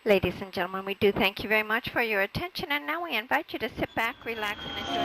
Ladies and gentlemen, we do thank you very much for your attention, and now we invite you to sit back, relax, and enjoy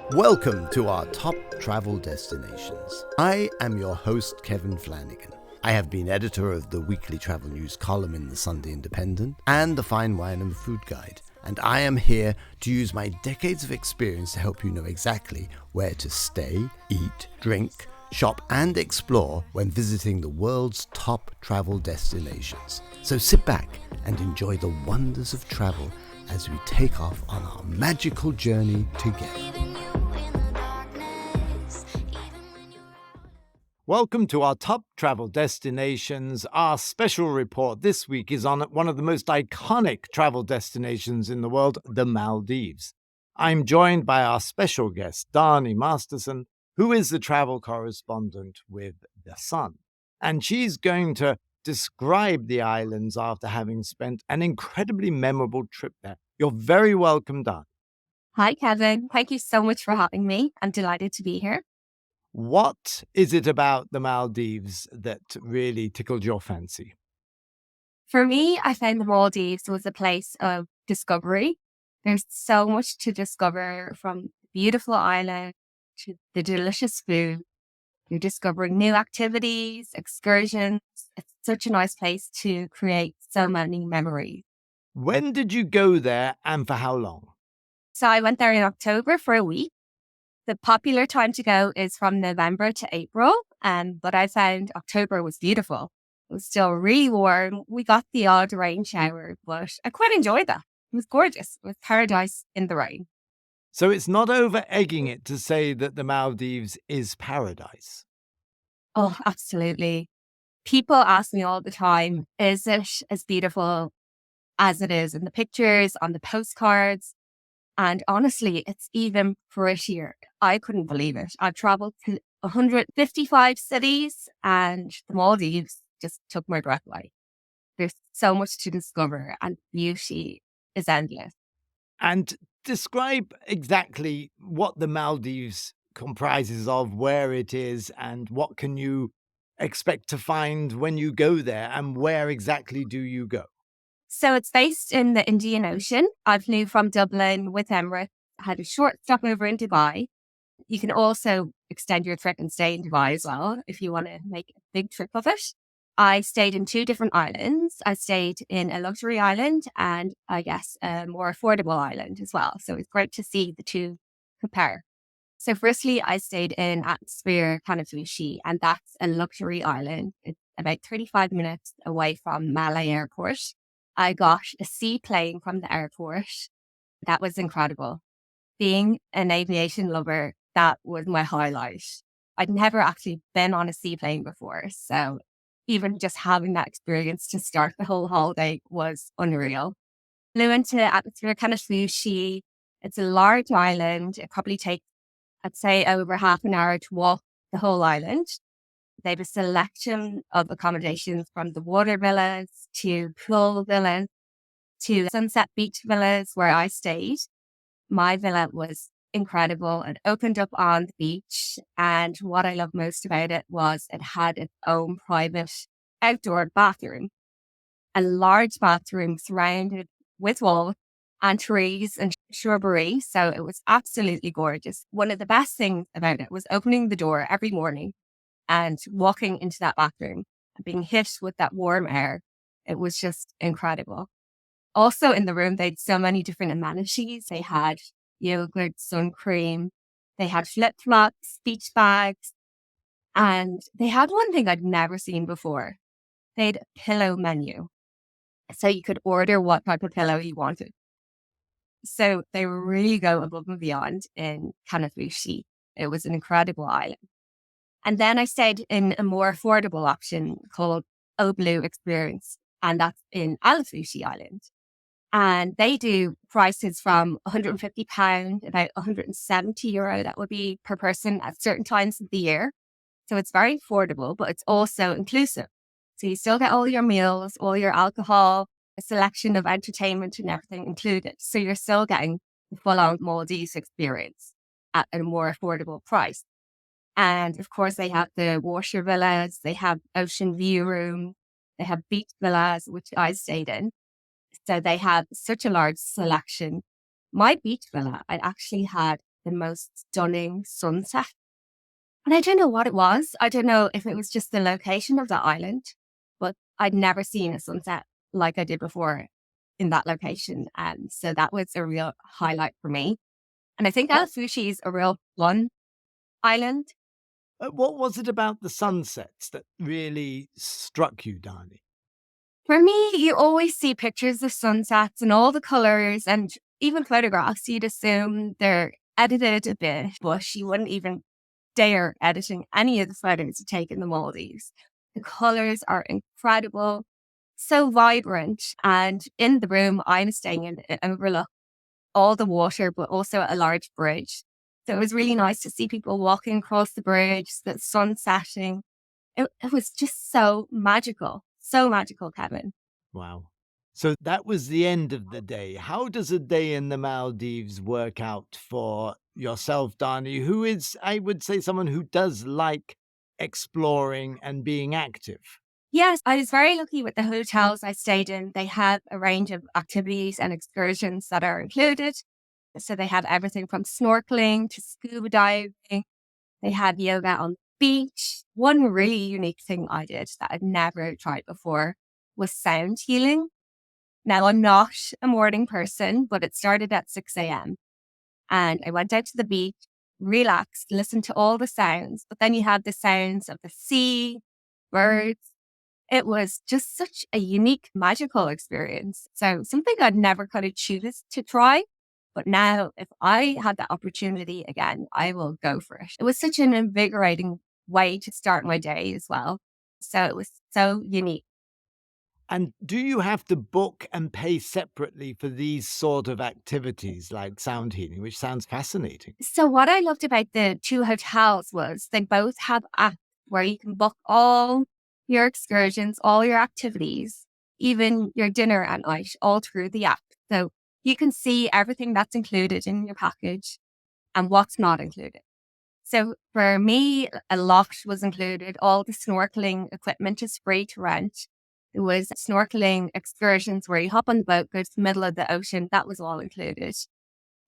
this. Welcome to our top travel destinations. I am your host, Kevin Flanagan. I have been editor of the weekly travel news column in the Sunday Independent and the Fine Wine and Food Guide, and I am here to use my decades of experience to help you know exactly where to stay, eat, drink, shop and explore when visiting the world's top travel destinations. So sit back and enjoy the wonders of travel as we take off on our magical journey together. Welcome to our top travel destinations. Our special report this week is on one of the most iconic travel destinations in the world, the Maldives. I'm joined by our special guest, Dani Masterson, who is the travel correspondent with The Sun. And she's going to describe the islands after having spent an incredibly memorable trip there. You're very welcome, Dani. Hi, Kevin. Thank you so much for having me. I'm delighted to be here. What is it about the Maldives that really tickled your fancy? For me, I found the Maldives was a place of discovery. There's so much to discover, from the beautiful island to the delicious food. You're discovering new activities, excursions. It's such a nice place to create so many memories. When did you go there and for how long? So I went there in October for a week. The popular time to go is from November to April, but I found October was beautiful. It was still really warm. We got the odd rain shower, but I quite enjoyed that. It was gorgeous. It was paradise in the rain. So it's not over egging it to say that the Maldives is paradise. Oh, absolutely. People ask me all the time, is it as beautiful as it is in the pictures, on the postcards? And honestly, it's even prettier. I couldn't believe it. I've traveled to 155 cities, and the Maldives just took my breath away. There's so much to discover, and beauty is endless. And describe exactly what the Maldives comprises of, where it is, and what can you expect to find when you go there, and where exactly do you go? So it's based in the Indian Ocean. I flew from Dublin with Emirates, had a short stopover in Dubai. You can also extend your trip and stay in Dubai as well if you want to make a big trip of it. I stayed in two different islands. I stayed in a luxury island and I guess a more affordable island as well. So it's great to see the two compare. So firstly, I stayed in Atmosphere Kanafushi, and that's a luxury island. It's about 35 minutes away from Malé Airport. I got a seaplane from the airport. That was incredible. Being an aviation lover, that was my highlight. I'd never actually been on a seaplane before. So even just having that experience to start the whole holiday was unreal. Flew into Atmosphere Kanafushi. It's a large island. It probably takes, I'd say, over half an hour to walk the whole island. They have a selection of accommodations from the water villas to pool villas to sunset beach villas where I stayed. My villa was incredible. It opened up on the beach. And what I loved most about it was it had its own private outdoor bathroom, a large bathroom surrounded with walls and trees and shrubbery. So it was absolutely gorgeous. One of the best things about it was opening the door every morning and walking into that bathroom and being hit with that warm air. It was just incredible. Also in the room, they had so many different amenities. They had yogurt, sun cream, they had flip-flops, beach bags, and they had one thing I'd never seen before. They had a pillow menu. So you could order what type of pillow you wanted. So they really go above and beyond in Kanafushi. It was an incredible island. And then I stayed in a more affordable option called Blue Experience, and that's in Alafushi Island. And they do prices from £150, about €170, that would be per person at certain times of the year. So it's very affordable, but it's also inclusive. So you still get all your meals, all your alcohol, a selection of entertainment and everything included. So you're still getting the full-on Maldives experience at a more affordable price. And of course, they have the water villas, they have ocean view room, They have beach villas, which I stayed in. So they have such a large selection. My beach villa, I actually had the most stunning sunset. And I don't know what it was. I don't know if it was just the location of the island, but I'd never seen a sunset like I did before in that location. And so that was a real highlight for me. And I think Fushi is a real fun island. What was it about the sunsets that really struck you, Dani? For me, you always see pictures of sunsets and all the colors and even photographs. You'd assume they're edited a bit, but you wouldn't even dare editing any of the photos you take in the Maldives. The colors are incredible, so vibrant. And in the room I'm staying in, it overlooks all the water, but also a large bridge. So it was really nice to see people walking across the bridge, the sun setting. It was just so magical, Kevin. Wow. So that was the end of the day. How does a day in the Maldives work out for yourself, Dani, who is, I would say, someone who does like exploring and being active? Yes, I was very lucky with the hotels I stayed in. They have a range of activities and excursions that are included. So they had everything from snorkeling to scuba diving. They had yoga on the beach. One really unique thing I did that I'd never tried before was sound healing. Now, I'm not a morning person, but it started at 6 a.m. And I went out to the beach, relaxed, listened to all the sounds. But then you had the sounds of the sea, birds. It was just such a unique, magical experience. So something I'd never kind of choose to try. But now, if I had that opportunity again, I will go for it. It was such an invigorating way to start my day as well. So it was so unique. And do you have to book and pay separately for these sort of activities like sound healing, which sounds fascinating? So what I loved about the two hotels was they both have apps where you can book all your excursions, all your activities, even your dinner at night, all through the app. So you can see everything that's included in your package and what's not included. So for me, a lot was included. All the snorkeling equipment is free to rent. There was snorkeling excursions where you hop on the boat, go to the middle of the ocean. That was all included.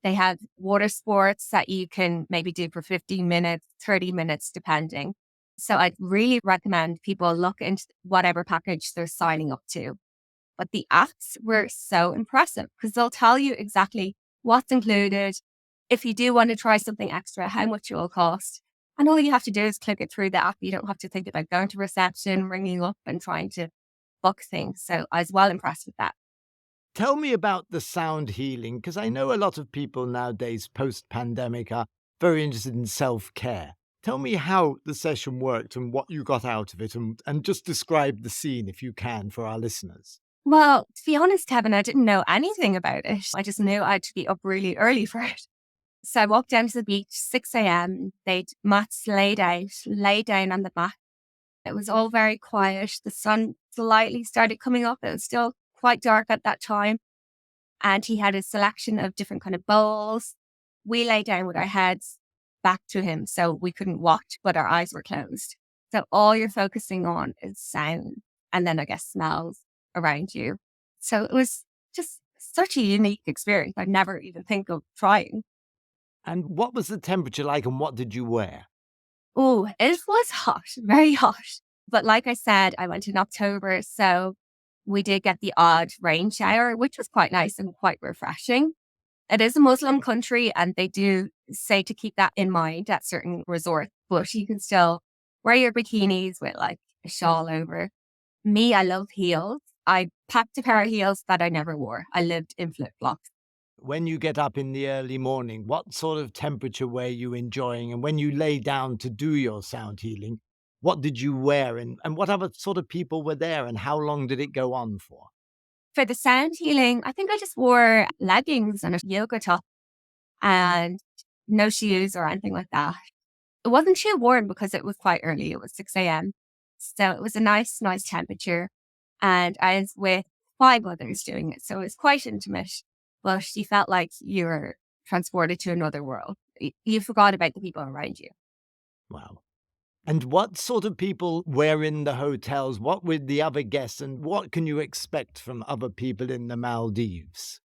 They had water sports that you can maybe do for 15 minutes, 30 minutes, depending. So I'd really recommend people look into whatever package they're signing up to. But the apps were so impressive because they'll tell you exactly what's included. If you do want to try something extra, how much it will cost. And all you have to do is click it through the app. You don't have to think about going to reception, ringing up and trying to book things. So I was well impressed with that. Tell me about the sound healing, because I know a lot of people nowadays, post-pandemic, are very interested in self-care. Tell me how the session worked and what you got out of it, and just describe the scene, if you can, for our listeners. Well, to be honest, Kevin, I didn't know anything about it. I just knew I had to be up really early for it. So I walked down to the beach, 6 a.m. They'd mats laid out, lay down on the mat. It was all very quiet. The sun slightly started coming up. It was still quite dark at that time. And he had a selection of different kind of bowls. We lay down with our heads back to him so we couldn't watch, but our eyes were closed. So all you're focusing on is sound and then I guess smells around you. So it was just such a unique experience. I'd never even think of trying. And what was the temperature like, and what did you wear? Oh, it was hot, very hot. But like I said, I went in October, so we did get the odd rain shower, which was quite nice and quite refreshing. It is a Muslim country, and they do say to keep that in mind at certain resorts, but you can still wear your bikinis with like a shawl over. Me, I love heels. I packed a pair of heels that I never wore. I lived in flip-flops. When you get up in the early morning, what sort of temperature were you enjoying? And when you lay down to do your sound healing, what did you wear? And what other sort of people were there? And how long did it go on for? For the sound healing, I think I just wore leggings and a yoga top and no shoes or anything like that. It wasn't too warm because it was quite early. It was 6 a.m. So it was a nice temperature. And I was with 5 others doing it. So it was quite intimate, but you felt like you were transported to another world. You forgot about the people around you. Wow. And what sort of people were in the hotels? What were the other guests? And what can you expect from other people in the Maldives?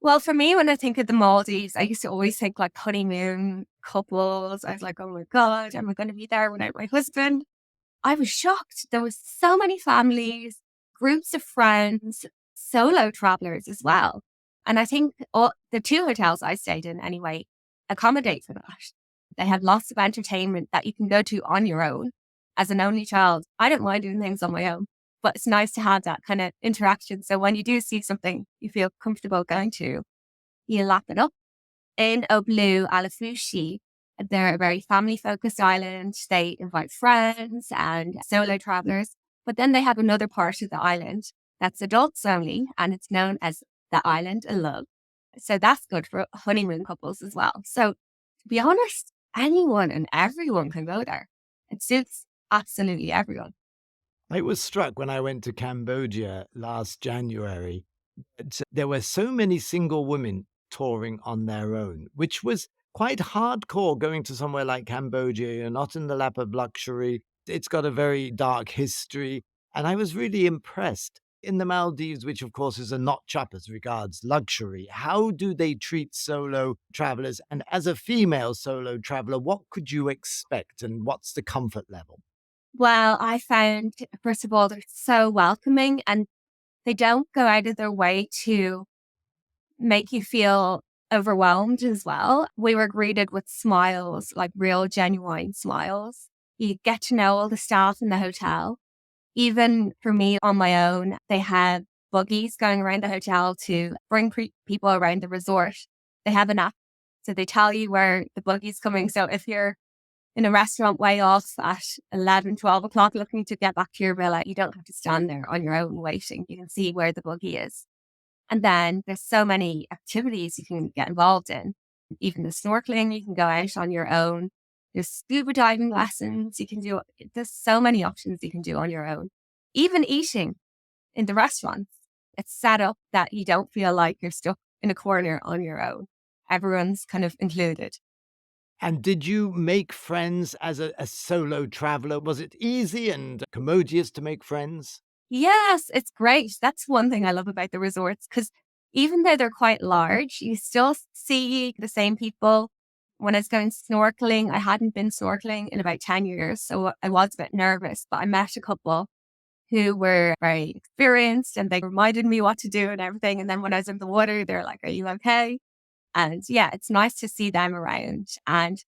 Well, for me, when I think of the Maldives, I used to always think like honeymoon couples. I was like, oh my God, am I going to be there without my husband? I was shocked. There was so many families, groups of friends, solo travelers as well. And I think all the two hotels I stayed in anyway accommodate for that. They have lots of entertainment that you can go to on your own. As an only child, I don't mind doing things on my own, but it's nice to have that kind of interaction. So when you do see something you feel comfortable going to, you lap it up. In Oblu, Alafushi, they're a very family focused island. They invite friends and solo travelers, but then they have another part of the island that's adults only, and it's known as the Island of Love. So that's good for honeymoon couples as well. So to be honest, anyone and everyone can go there. It suits absolutely everyone. I was struck when I went to Cambodia last January. There were so many single women touring on their own, which was quite hardcore going to somewhere like Cambodia. You're not in the lap of luxury. It's got a very dark history. And I was really impressed. In the Maldives, which of course is a notch up as regards luxury, how do they treat solo travelers? And as a female solo traveler, what could you expect and what's the comfort level? Well, I found, first of all, they're so welcoming and they don't go out of their way to make you feel overwhelmed as well. We were greeted with smiles, like real genuine smiles. You get to know all the staff in the hotel. Even for me on my own, they have buggies going around the hotel to bring people around the resort. They have an app, so they tell you where the buggy's coming. So if you're in a restaurant way off at 11, 12 o'clock looking to get back to your villa, you don't have to stand there on your own waiting. You can see where the buggy is. And then there's so many activities you can get involved in. Even the snorkeling, you can go out on your own. There's scuba diving lessons you can do. There's so many options you can do on your own. Even eating in the restaurants, it's set up that you don't feel like you're stuck in a corner on your own. Everyone's kind of included. And did you make friends as a solo traveler? Was it easy and commodious to make friends? Yes, it's great. That's one thing I love about the resorts because even though they're quite large, you still see the same people. When I was going snorkeling, I hadn't been snorkeling in about 10 years. So I was a bit nervous, but I met a couple who were very experienced and they reminded me what to do and everything. And then when I was in the water, they're like, are you okay? And yeah, it's nice to see them around. And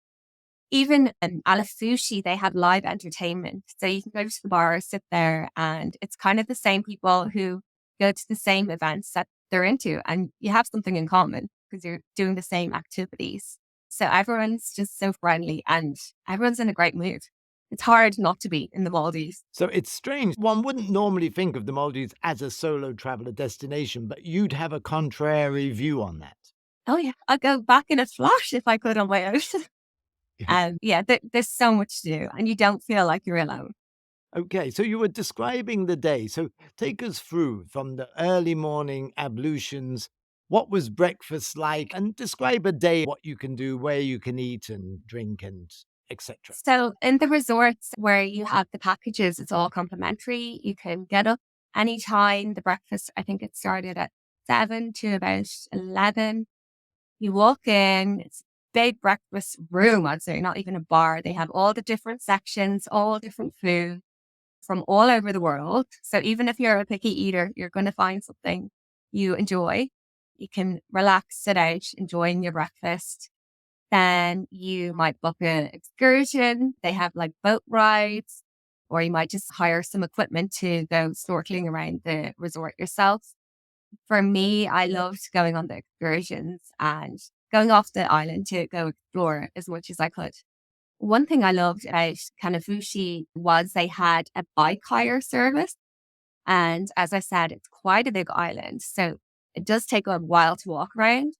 even in Alafushi, they have live entertainment. So you can go to the bar, sit there, and it's kind of the same people who go to the same events that they're into. And you have something in common because you're doing the same activities. So everyone's just so friendly and everyone's in a great mood. It's hard not to be in the Maldives. So it's strange. One wouldn't normally think of the Maldives as a solo traveler destination, but you'd have a contrary view on that. Oh, yeah. I'd go back in a flash if I could on my own. And yeah, there's so much to do and you don't feel like you're alone. Okay, so you were describing the day. So take us through from the early morning ablutions. What was breakfast like? And describe a day, what you can do, where you can eat and drink and etc. So in the resorts where you have the packages, it's all complimentary. You can get up anytime. The breakfast, I think it started at 7 to about 11. You walk in, it's a big breakfast room, I'd say, not even a bar. They have all the different sections, all different food from all over the world. So even if you're a picky eater, you're going to find something you enjoy. You can relax, sit out, enjoying your breakfast. Then you might book an excursion. They have like boat rides, or you might just hire some equipment to go snorkeling around the resort yourself. For me, I loved going on the excursions and going off the island to go explore as much as I could. One thing I loved about Kanafushi was they had a bike hire service. And as I said, it's quite a big island. So it does take a while to walk around.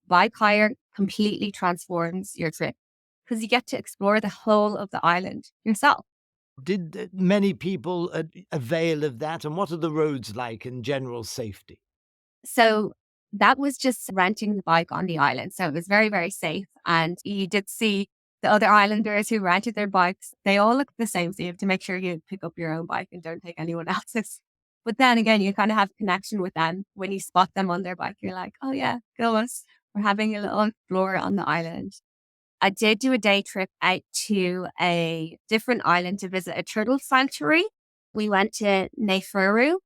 Bike hire completely transforms your trip because you get to explore the whole of the island yourself. Did many people avail of that? And what are the roads like in general safety? So that was just renting the bike on the island. So it was very, very safe. And you did see the other islanders who rented their bikes, they all look the same. So you have to make sure you pick up your own bike and don't take anyone else's. But then again, you kind of have a connection with them. When you spot them on their bike, you're like, oh yeah, go us. We're having a little explore on the island. I did do a day trip out to a different island to visit a turtle sanctuary. We went to Nefuru,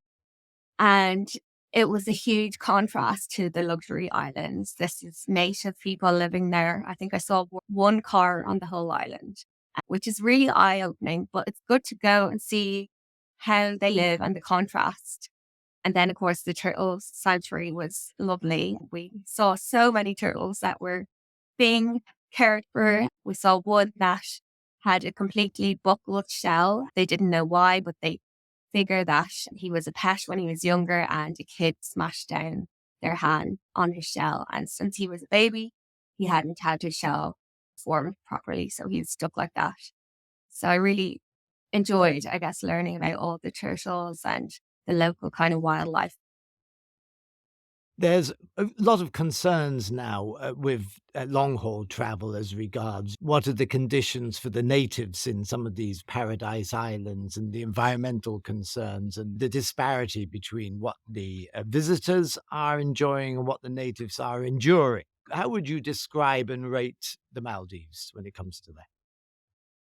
and it was a huge contrast to the luxury islands. This is native people living there. I think I saw one car on the whole island, which is really eye-opening, but it's good to go and see how they live and the contrast. And then, of course, the turtle sanctuary was lovely. We saw so many turtles that were being cared for. We saw one that had a completely buckled shell. They didn't know why, but they figured that he was a pet when he was younger and a kid smashed down their hand on his shell. And since he was a baby, he hadn't had his shell formed properly. So he was stuck like that. So I really enjoyed, I guess, learning about all the turtles and the local kind of wildlife. There's a lot of concerns now with long-haul travel as regards what are the conditions for the natives in some of these paradise islands and the environmental concerns and the disparity between what the visitors are enjoying and what the natives are enduring. How would you describe and rate the Maldives when it comes to that?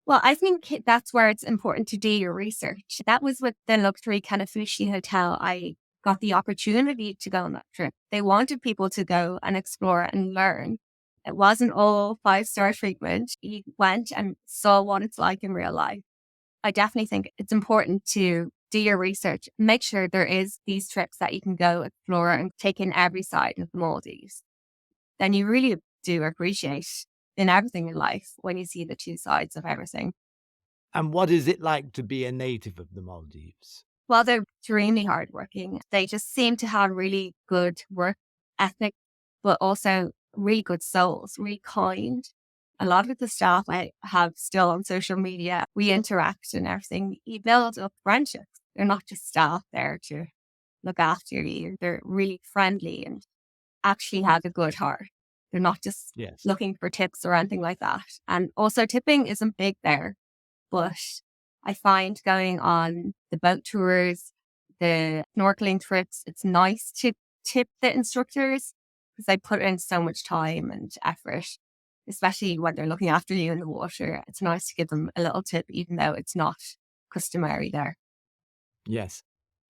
Well, I think that's where it's important to do your research. That was with the luxury Kanafushi hotel. I got the opportunity to go on that trip. They wanted people to go and explore and learn. It wasn't all 5-star treatment. You went and saw what it's like in real life. I definitely think it's important to do your research. Make sure there is these trips that you can go explore and take in every side of the Maldives. Then you really do appreciate in everything in life when you see the two sides of everything. And what is it like to be a native of the Maldives? Well, they're extremely hardworking. They just seem to have really good work ethic, but also really good souls, really kind. A lot of the staff I have still on social media, we interact and everything. You build up friendships. They're not just staff there to look after you. They're really friendly and actually have a good heart. They're not just Yes. looking for tips or anything like that. And also tipping isn't big there, but I find going on the boat tours, the snorkeling trips, it's nice to tip the instructors because they put in so much time and effort, especially when they're looking after you in the water. It's nice to give them a little tip, even though it's not customary there. Yes.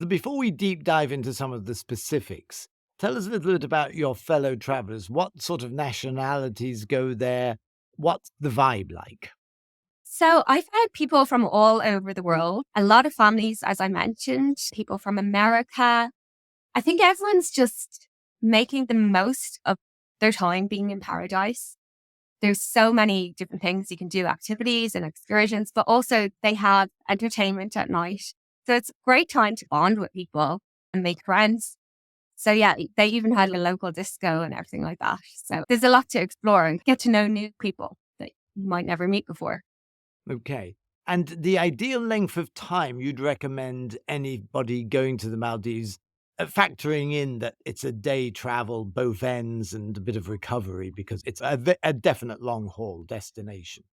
Before we deep dive into some of the specifics, tell us a little bit about your fellow travelers. What sort of nationalities go there? What's the vibe like? So I've had people from all over the world, a lot of families, as I mentioned, people from America. I think everyone's just making the most of their time being in paradise. There's so many different things you can do, activities and excursions, but also they have entertainment at night. So it's a great time to bond with people and make friends. So yeah, they even had a local disco and everything like that. So there's a lot to explore and get to know new people that you might never meet before. Okay. And the ideal length of time you'd recommend anybody going to the Maldives, factoring in that it's a day travel, both ends, and a bit of recovery because it's a definite long haul destination.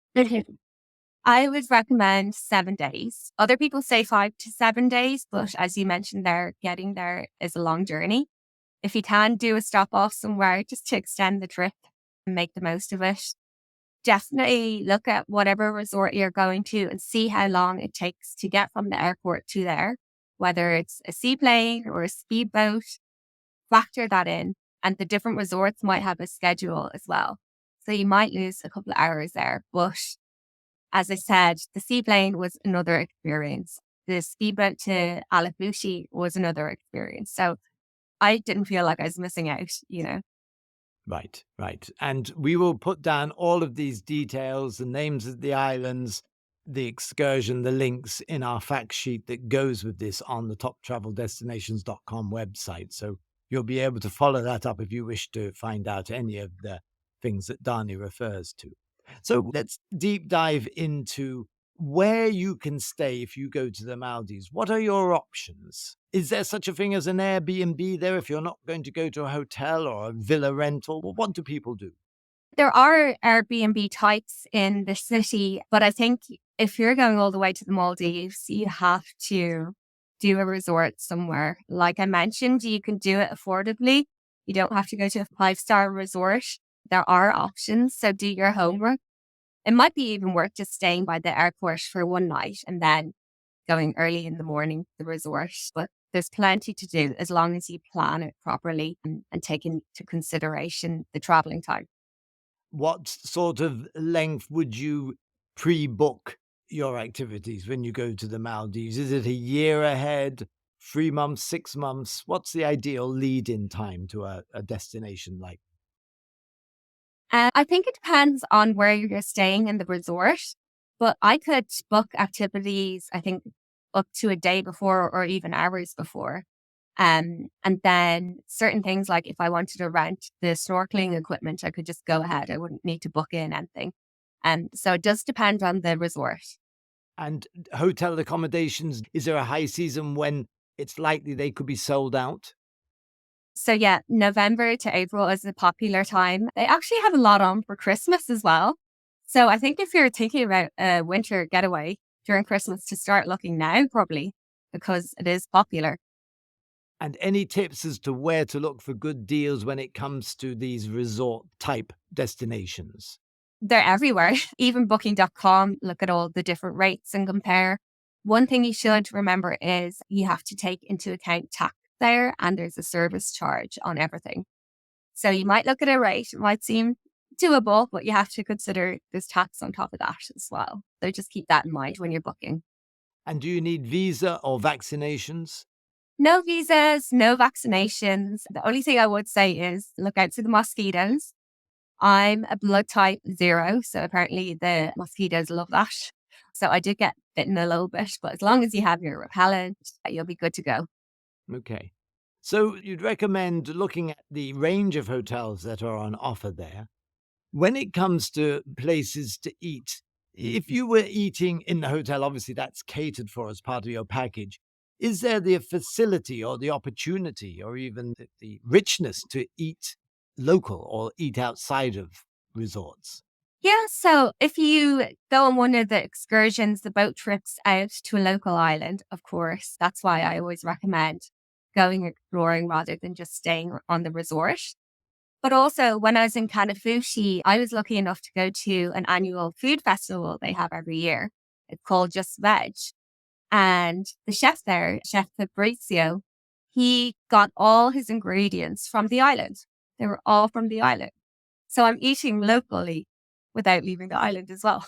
I would recommend 7 days. Other people say 5 to 7 days, but as you mentioned there, getting there is a long journey. If you can do a stop off somewhere just to extend the trip and make the most of it, definitely look at whatever resort you're going to and see how long it takes to get from the airport to there, whether it's a seaplane or a speedboat, factor that in. And the different resorts might have a schedule as well. So you might lose a couple of hours there, but as I said, the seaplane was another experience. The speedboat to Alafushi was another experience. So I didn't feel like I was missing out. Right, right. And we will put down all of these details, the names of the islands, the excursion, the links in our fact sheet that goes with this on the toptraveldestinations.com website. So you'll be able to follow that up if you wish to find out any of the things that Dani refers to. So let's deep dive into where you can stay if you go to the Maldives. What are your options? Is there such a thing as an Airbnb there if you're not going to go to a hotel or a villa rental? What do people do? There are Airbnb types in the city, but I think if you're going all the way to the Maldives, you have to do a resort somewhere. Like I mentioned, you can do it affordably. You don't have to go to a 5-star resort. There are options, so do your homework. It might be even worth just staying by the airport for one night and then going early in the morning to the resort. But there's plenty to do as long as you plan it properly and take into consideration the traveling time. What sort of length would you pre-book your activities when you go to the Maldives? Is it a year ahead, 3 months, 6 months? What's the ideal lead-in time to a destination like? I think it depends on where you're staying in the resort, but I could book activities, I think, up to a day before or even hours before. And then certain things like if I wanted to rent the snorkeling equipment, I could just go ahead. I wouldn't need to book in anything. So it does depend on the resort. And hotel accommodations, is there a high season when it's likely they could be sold out? So yeah, November to April is a popular time. They actually have a lot on for Christmas as well. So I think if you're thinking about a winter getaway during Christmas, to start looking now probably because it is popular. And any tips as to where to look for good deals when it comes to these resort type destinations? They're everywhere. Even booking.com, look at all the different rates and compare. One thing you should remember is you have to take into account tax there, and there's a service charge on everything. So you might look at a rate, it might seem doable, but you have to consider there's tax on top of that as well. So just keep that in mind when you're booking. And do you need visa or vaccinations? No visas, no vaccinations. The only thing I would say is look out for the mosquitoes. I'm a blood type 0, so apparently the mosquitoes love that. So I did get bitten a little bit, but as long as you have your repellent, you'll be good to go. Okay. So you'd recommend looking at the range of hotels that are on offer there. When it comes to places to eat, if you were eating in the hotel, obviously that's catered for as part of your package. Is there the facility or the opportunity or even the richness to eat local or eat outside of resorts? Yeah, so if you go on one of the excursions, the boat trips out to a local island, of course, that's why I always recommend going exploring rather than just staying on the resort. But also, when I was in Kanafushi, I was lucky enough to go to an annual food festival they have every year. It's called Just Veg. And the chef there, Chef Fabrizio, he got all his ingredients from the island. They were all from the island. So I'm eating locally without leaving the island as well.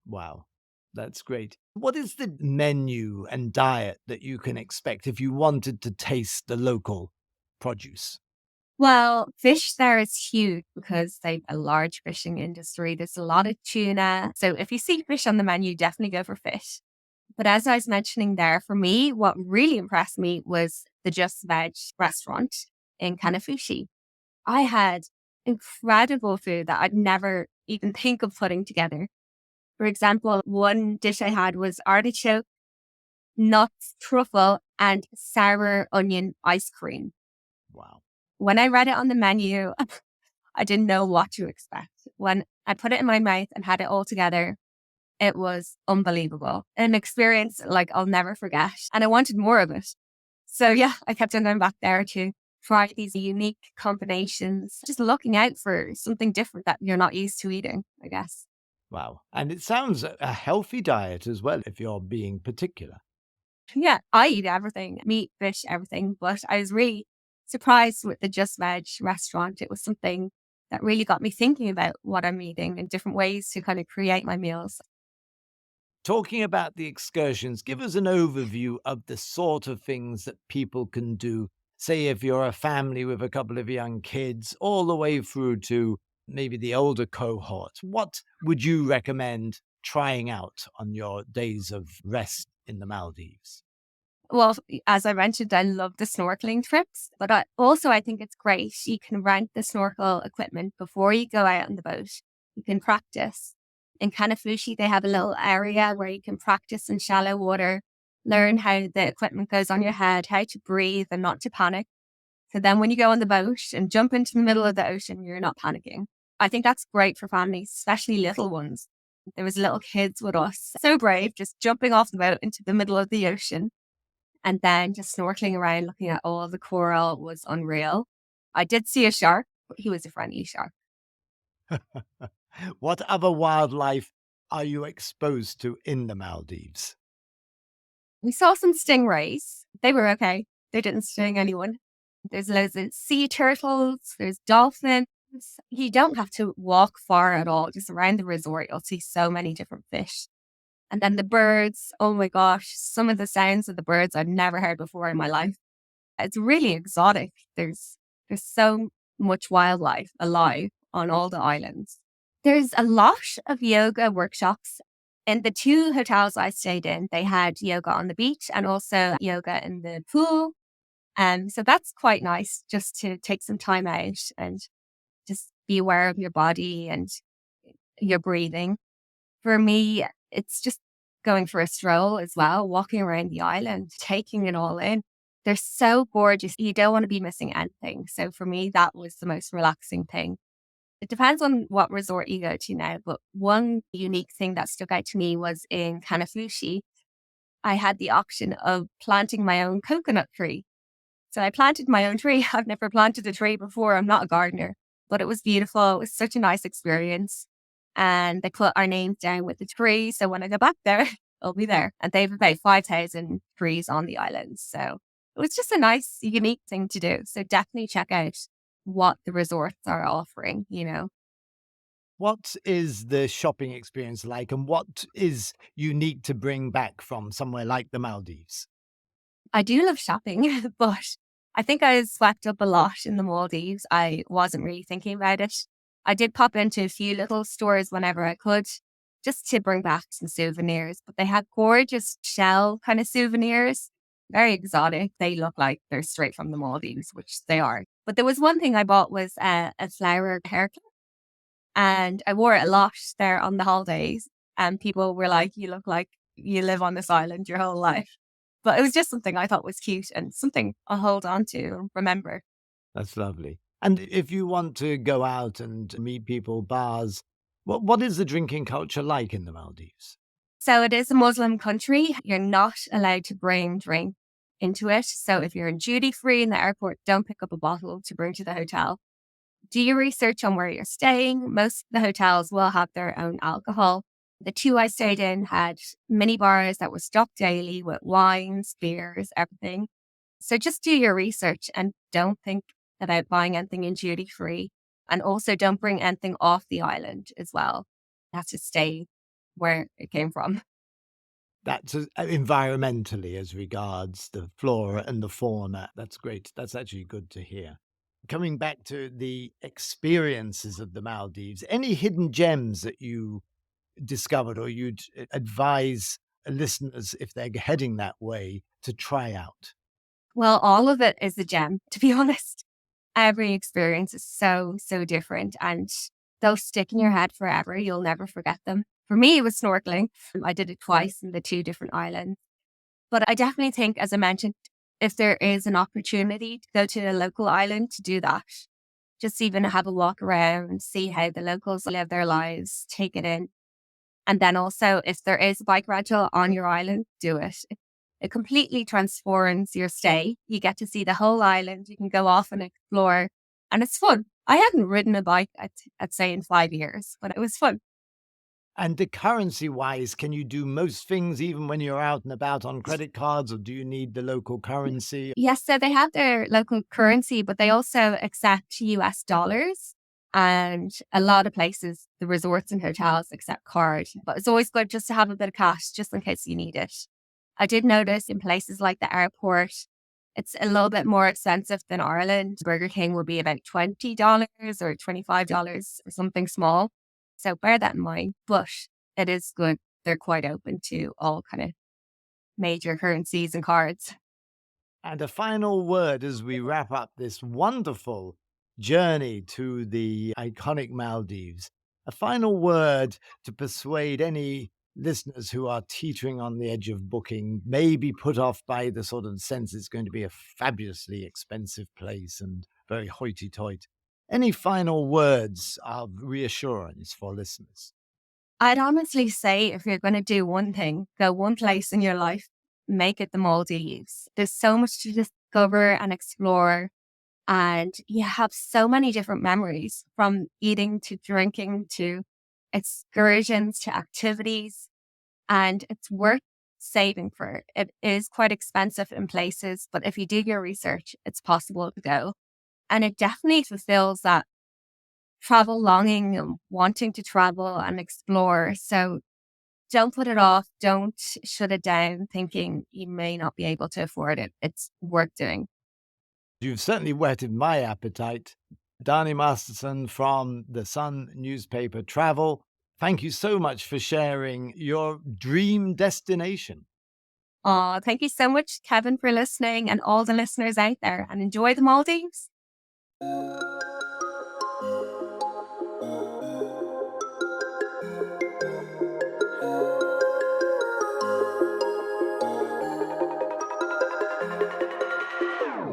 Wow, that's great. What is the menu and diet that you can expect if you wanted to taste the local produce? Well, fish there is huge because they've a large fishing industry. There's a lot of tuna. So if you see fish on the menu, definitely go for fish. But as I was mentioning there, for me, what really impressed me was the Just Veg restaurant in Kanafushi. I had incredible food that I'd never even think of putting together. For example, one dish I had was artichoke, nuts, truffle, and sour onion ice cream. Wow. When I read it on the menu, I didn't know what to expect. When I put it in my mouth and had it all together, it was unbelievable. An experience like I'll never forget. And I wanted more of it. So yeah, I kept on going back there to try these unique combinations, just looking out for something different that you're not used to eating, I guess. Wow. And it sounds a healthy diet as well, if you're being particular. Yeah, I eat everything, meat, fish, everything. But I was really surprised with the Just Veg restaurant. It was something that really got me thinking about what I'm eating and different ways to kind of create my meals. Talking about the excursions, give us an overview of the sort of things that people can do. Say, if you're a family with a couple of young kids, all the way through to maybe the older cohort. What would you recommend trying out on your days of rest in the Maldives? Well, as I mentioned, I love the snorkeling trips, but I think it's great. You can rent the snorkel equipment before you go out on the boat. You can practice. In Kanafushi, they have a little area where you can practice in shallow water, learn how the equipment goes on your head, how to breathe and not to panic. So then when you go on the boat and jump into the middle of the ocean, you're not panicking. I think that's great for families, especially little ones. There was little kids with us, so brave, just jumping off the boat into the middle of the ocean and then just snorkeling around, looking at all the coral was unreal. I did see a shark, but he was a friendly shark. What other wildlife are you exposed to in the Maldives? We saw some stingrays. They were okay. They didn't sting anyone. There's loads of sea turtles. There's dolphins. You don't have to walk far at all. Just around the resort, you'll see so many different fish. And then the birds. Oh my gosh, some of the sounds of the birds I've never heard before in my life. It's really exotic. There's so much wildlife alive on all the islands. There's a lot of yoga workshops. In the two hotels I stayed in, they had yoga on the beach and also yoga in the pool. So that's quite nice just to take some time out and just be aware of your body and your breathing. For me, it's just going for a stroll as well, walking around the island, taking it all in. They're so gorgeous. You don't want to be missing anything. So for me, that was the most relaxing thing. It depends on what resort you go to now, but one unique thing that stuck out to me was in Kanafushi. I had the option of planting my own coconut tree. So I planted my own tree. I've never planted a tree before. I'm not a gardener, but it was beautiful. It was such a nice experience. And they put our names down with the tree. So when I go back there, it'll be there. And they have about 5,000 trees on the island. So it was just a nice, unique thing to do. So definitely check out what the resorts are offering, you know. What is the shopping experience like, and what is unique to bring back from somewhere like the Maldives? I do love shopping, but I think I was swept up a lot in the Maldives. I wasn't really thinking about it. I did pop into a few little stores whenever I could, just to bring back some souvenirs, but they had gorgeous shell kind of souvenirs, very exotic. They look like they're straight from the Maldives, which they are. But there was one thing I bought was a flower hairclip, and I wore it a lot there on the holidays. And people were like, "You look like you live on this island your whole life." But it was just something I thought was cute and something I'll hold on to and remember. That's lovely. And if you want to go out and meet people, bars, what is the drinking culture like in the Maldives? So it is a Muslim country. You're not allowed to bring drink into it. So if you're in duty free in the airport, don't pick up a bottle to bring to the hotel. Do your research on where you're staying. Most of the hotels will have their own alcohol. The two I stayed in had mini bars that were stocked daily with wines, beers, everything. So just do your research and don't think about buying anything in duty free. And also don't bring anything off the island as well. You have to stay where it came from. That's environmentally as regards the flora and the fauna. That's great. That's actually good to hear. Coming back to the experiences of the Maldives, any hidden gems that you discovered or you'd advise listeners if they're heading that way to try out? Well, all of it is a gem, to be honest. Every experience is so, so different and they'll stick in your head forever. You'll never forget them. For me, it was snorkeling. I did it twice in the two different islands. But I definitely think, as I mentioned, if there is an opportunity to go to a local island to do that, just even have a walk around, see how the locals live their lives, take it in. And then also, if there is a bike rental on your island, do it. It completely transforms your stay. You get to see the whole island. You can go off and explore, and it's fun. I hadn't ridden a bike, I'd say, in 5 years, but it was fun. And the currency wise, can you do most things even when you're out and about on credit cards, or do you need the local currency? Yes, so they have their local currency, but they also accept US dollars. And a lot of places, the resorts and hotels accept card. But it's always good just to have a bit of cash just in case you need it. I did notice in places like the airport, it's a little bit more expensive than Ireland. Burger King will be about $20 or $25 or something small. So bear that in mind. But it is good. They're quite open to all kind of major currencies and cards. And a final word as we wrap up this wonderful journey to the iconic Maldives. A final word to persuade any listeners who are teetering on the edge of booking, maybe put off by the sort of sense it's going to be a fabulously expensive place and very hoity toity. Any final words of reassurance for listeners? I'd honestly say if you're going to do one thing, go one place in your life, make it the Maldives. There's so much to discover and explore. And you have so many different memories from eating to drinking to excursions to activities. And it's worth saving for. It is quite expensive in places, but if you do your research, it's possible to go. And it definitely fulfills that travel longing and wanting to travel and explore. So don't put it off. Don't shut it down thinking you may not be able to afford it. It's worth doing. You've certainly whetted my appetite. Dani Masterson from the Sun newspaper Travel, thank you so much for sharing your dream destination. Oh, thank you so much, Kevin, for listening and all the listeners out there, and enjoy the Maldives.